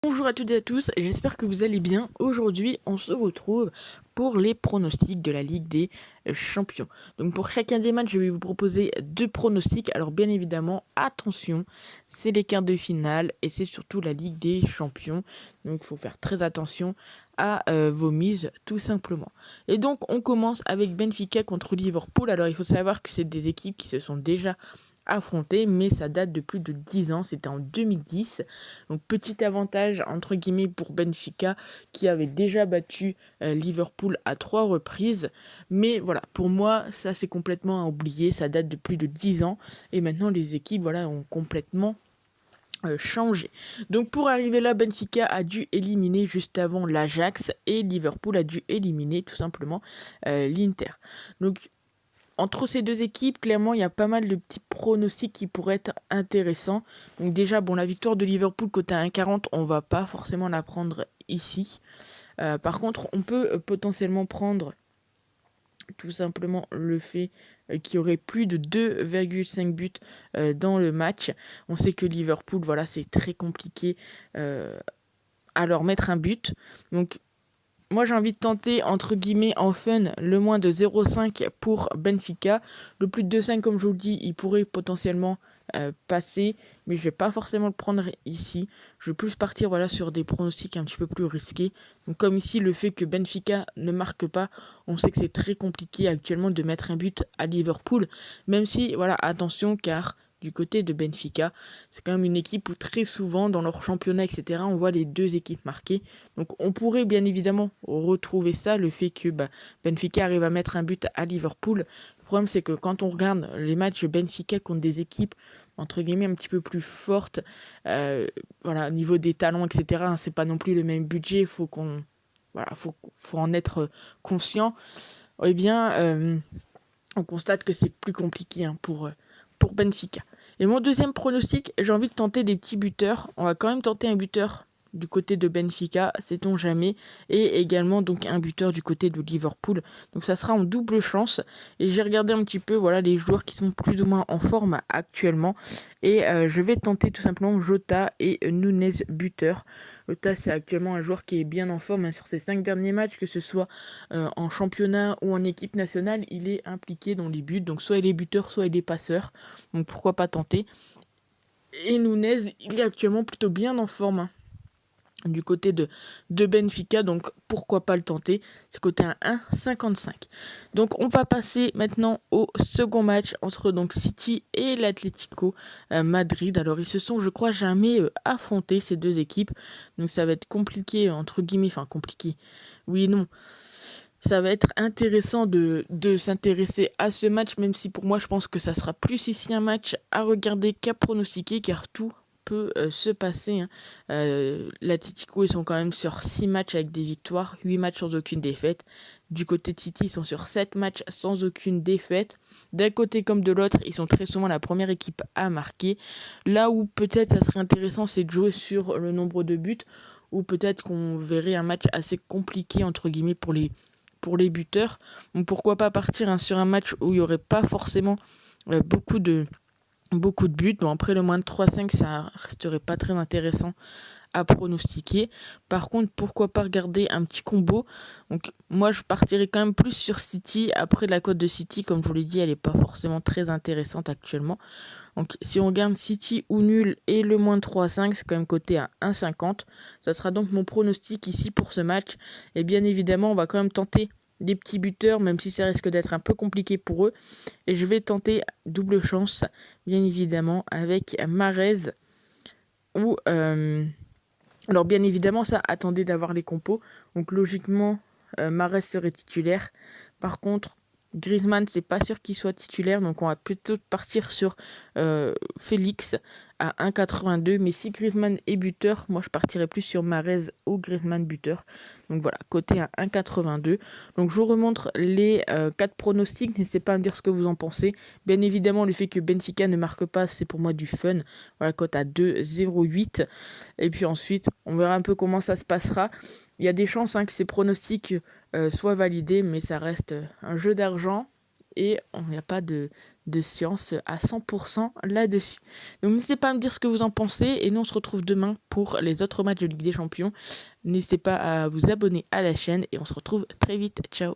Bonjour à toutes et à tous, j'espère que vous allez bien. Aujourd'hui, on se retrouve pour les pronostics de la Ligue des Champions. Donc pour chacun des matchs, je vais vous proposer 2 pronostics. Alors bien évidemment, attention, c'est les quarts de finale et c'est surtout la Ligue des Champions. Donc il faut faire très attention à vos mises tout simplement. Et donc on commence avec Benfica contre Liverpool. Alors il faut savoir que c'est des équipes qui se sont déjà affronté, mais ça date de plus de 10 ans, c'était en 2010. Donc petit avantage entre guillemets pour Benfica qui avait déjà battu Liverpool à 3 reprises. Mais voilà, pour moi, ça c'est complètement à oublier, ça date de plus de 10 ans et maintenant les équipes ont complètement changé. Donc pour arriver là, Benfica a dû éliminer juste avant l'Ajax et Liverpool a dû éliminer tout simplement l'Inter. Donc entre ces deux équipes, clairement, il y a pas mal de petits pronostics qui pourraient être intéressants. Donc déjà, la victoire de Liverpool côté 1,40, on va pas forcément la prendre ici. Par contre, on peut potentiellement prendre tout simplement le fait qu'il y aurait plus de 2,5 buts dans le match. On sait que Liverpool, c'est très compliqué à leur mettre un but. Donc moi, j'ai envie de tenter, entre guillemets, en fun, le moins de 0,5 pour Benfica. Le plus de 2,5, comme je vous le dis, il pourrait potentiellement passer, mais je vais pas forcément le prendre ici. Je vais plus partir sur des pronostics un petit peu plus risqués. Donc comme ici, le fait que Benfica ne marque pas, on sait que c'est très compliqué actuellement de mettre un but à Liverpool. Même si, attention, car du côté de Benfica, c'est quand même une équipe où très souvent, dans leur championnat, etc., on voit les deux équipes marquer. Donc on pourrait bien évidemment retrouver ça, le fait que Benfica arrive à mettre un but à Liverpool. Le problème c'est que quand on regarde les matchs Benfica contre des équipes entre guillemets un petit peu plus fortes, au niveau des talents, etc., c'est pas non plus le même budget, faut en être conscient. Eh bien, on constate que c'est plus compliqué pour Benfica. Et mon deuxième pronostic, j'ai envie de tenter des petits buteurs. On va quand même tenter un buteur du côté de Benfica, sait-on jamais, et également donc un buteur du côté de Liverpool. Donc ça sera en double chance. Et j'ai regardé un petit peu les joueurs qui sont plus ou moins en forme actuellement. Et je vais tenter tout simplement Jota et Nunez buteur. Jota c'est actuellement un joueur qui est bien en forme sur ses 5 derniers matchs, que ce soit en championnat ou en équipe nationale, il est impliqué dans les buts. Donc soit il est buteur, soit il est passeur. Donc pourquoi pas tenter. Et Nunez, il est actuellement plutôt bien en forme du côté de Benfica, donc pourquoi pas le tenter. C'est côté à 1,55. Donc on va passer maintenant au second match entre donc City et l'Atlético Madrid. Alors ils se sont, je crois, jamais affrontés, ces deux équipes, donc ça va être compliqué, entre guillemets, enfin compliqué, oui et non. Ça va être intéressant de s'intéresser à ce match, même si pour moi je pense que ça sera plus ici un match à regarder qu'à pronostiquer, car tout peut se passer. L'Atlético, ils sont quand même sur 6 matchs avec des victoires, 8 matchs sans aucune défaite. Du côté de City, ils sont sur 7 matchs sans aucune défaite. D'un côté comme de l'autre, ils sont très souvent la première équipe à marquer. Là où peut-être ça serait intéressant, c'est de jouer sur le nombre de buts, ou peut-être qu'on verrait un match assez compliqué, entre guillemets, pour les buteurs. Donc pourquoi pas partir sur un match où il n'y aurait pas forcément beaucoup de buts. Bon, après le moins de 3-5, ça resterait pas très intéressant à pronostiquer. Par contre, pourquoi pas regarder un petit combo. Donc moi je partirais quand même plus sur City. Après la cote de City, comme je vous l'ai dit, elle n'est pas forcément très intéressante actuellement. Donc si on regarde City ou nul et le moins de 3,5, c'est quand même coté à 1,50. Ça sera donc mon pronostic ici pour ce match. Et bien évidemment, on va quand même tenter des petits buteurs, même si ça risque d'être un peu compliqué pour eux. Et je vais tenter double chance, bien évidemment, avec Mahrez ou... Alors bien évidemment, ça, attendez d'avoir les compos. Donc logiquement, Mahrez serait titulaire. Par contre, Griezmann, c'est pas sûr qu'il soit titulaire, donc on va plutôt partir sur Félix à 1,82. Mais si Griezmann est buteur, moi je partirais plus sur Mahrez ou Griezmann buteur. Donc voilà, côté à 1,82. Donc je vous remontre les 4 pronostics, n'hésitez pas à me dire ce que vous en pensez. Bien évidemment, le fait que Benfica ne marque pas, c'est pour moi du fun. Voilà, cote à 2,08. Et puis ensuite, on verra un peu comment ça se passera. Il y a des chances que ces pronostics soient validés, mais ça reste un jeu d'argent et il n'y a pas de de science à 100% là-dessus. Donc n'hésitez pas à me dire ce que vous en pensez et nous on se retrouve demain pour les autres matchs de Ligue des Champions. N'hésitez pas à vous abonner à la chaîne et on se retrouve très vite. Ciao.